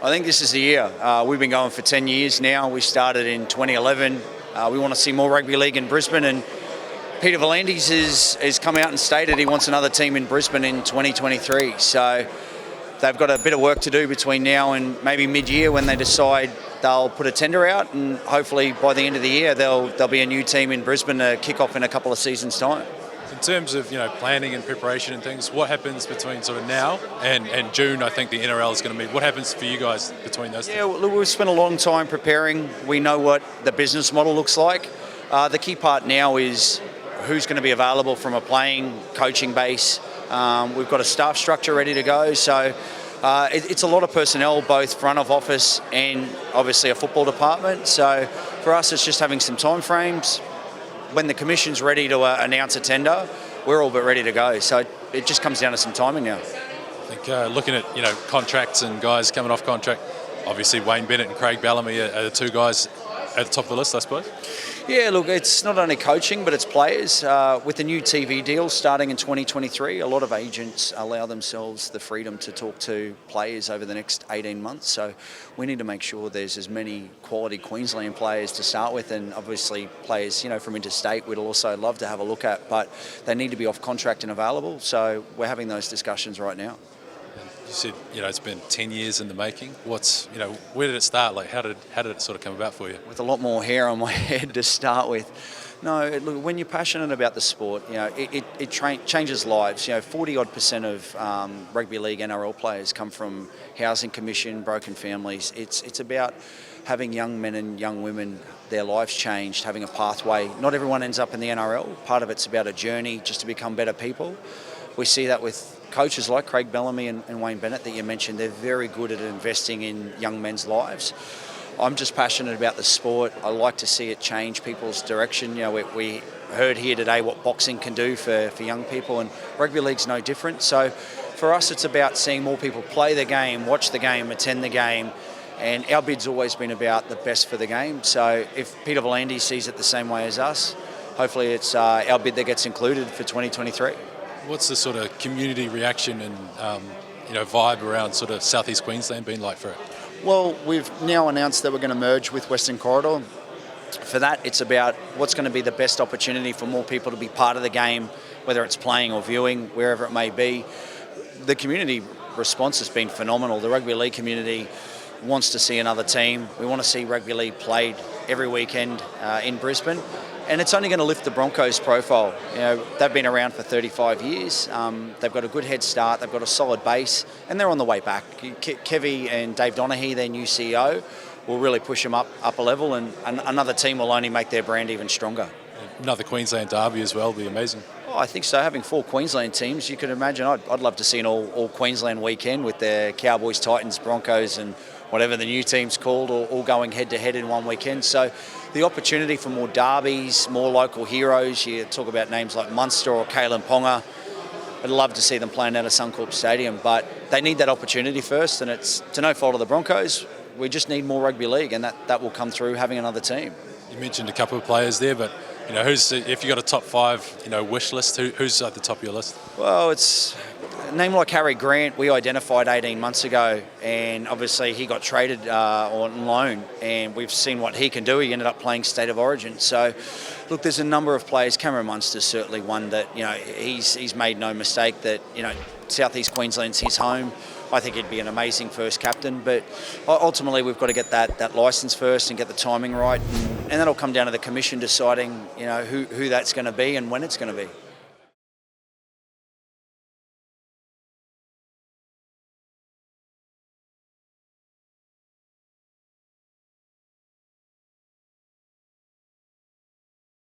I think this is the year. We've been going for 10 years now. We started in 2011. We want to see more rugby league in Brisbane, and Peter V'landys has come out and stated he wants another team in Brisbane in 2023. So they've got a bit of work to do between now and maybe mid-year when they decide they'll put a tender out, and hopefully by the end of the year there'll be a new team in Brisbane to kick off in a couple of seasons' time. In terms of planning and preparation and things, what happens between sort of now and June? I think the NRL is going to meet. What happens for you guys between those? Yeah, well, we've spent a long time preparing. We know what the business model looks like. The key part now is who's going to be available from a playing, coaching base. We've got a staff structure ready to go, so it's a lot of personnel, both front of office and obviously a football department. So for us, it's just having some time frames. When the commission's ready to announce a tender, we're all but ready to go. So it just comes down to some timing now. I think looking at contracts and guys coming off contract, obviously Wayne Bennett and Craig Bellamy are the two guys at the top of the list, I suppose. Yeah, look, it's not only coaching, but it's players. With the new TV deal starting in 2023, a lot of agents allow themselves the freedom to talk to players over the next 18 months. So we need to make sure there's as many quality Queensland players to start with, and obviously players, from interstate we'd also love to have a look at, but they need to be off contract and available. So we're having those discussions right now. You said, it's been 10 years in the making. Where did it start? Like, how did it sort of come about for you? With a lot more hair on my head to start with. No, look, when you're passionate about the sport, it changes lives. 40-odd% of rugby league NRL players come from housing commission, broken families. It's about having young men and young women, their lives changed, having a pathway. Not everyone ends up in the NRL. Part of it's about a journey just to become better people. We see that with coaches like Craig Bellamy and Wayne Bennett that you mentioned. They're very good at investing in young men's lives. I'm just passionate about the sport. I like to see it change people's direction. We heard here today what boxing can do for young people, and rugby league's no different. So for us, it's about seeing more people play the game, watch the game, attend the game, and our bid's always been about the best for the game. So if Peter V'landys sees it the same way as us, hopefully it's our bid that gets included for 2023. What's the sort of community reaction and vibe around sort of southeast Queensland been like for it? Well, we've now announced that we're going to merge with Western Corridor. For that, it's about what's going to be the best opportunity for more people to be part of the game, whether it's playing or viewing, wherever it may be. The community response has been phenomenal. The rugby league community wants to see another team. We want to see rugby league played every weekend in Brisbane. And it's only going to lift the Broncos' profile. They've been around for 35 years. They've got a good head start. They've got a solid base, and they're on the way back. Kevy and Dave Donaghy, their new CEO, will really push them up a level, and another team will only make their brand even stronger. Another Queensland derby as well will be amazing. Oh, I think so. Having 4 Queensland teams, you could imagine. I'd love to see an all Queensland weekend with the Cowboys, Titans, Broncos, and whatever the new team's called, all going head-to-head in one weekend. So the opportunity for more derbies, more local heroes. You talk about names like Munster or Kalen Ponga. I'd love to see them playing out of Suncorp Stadium, but they need that opportunity first, and it's to no fault of the Broncos. We just need more rugby league, and that will come through having another team. You mentioned a couple of players there, but who's, if you got a top 5 wish list, who's at the top of your list? Well, it's a name like Harry Grant. We identified 18 months ago, and obviously he got traded on loan, and we've seen what he can do. He ended up playing State of Origin. So look, there's a number of players. Cameron Munster's certainly one that he's made no mistake that Southeast Queensland's his home. I think he'd be an amazing first captain, but ultimately we've got to get that licence first and get the timing right, and that'll come down to the commission deciding who that's going to be and when it's going to be.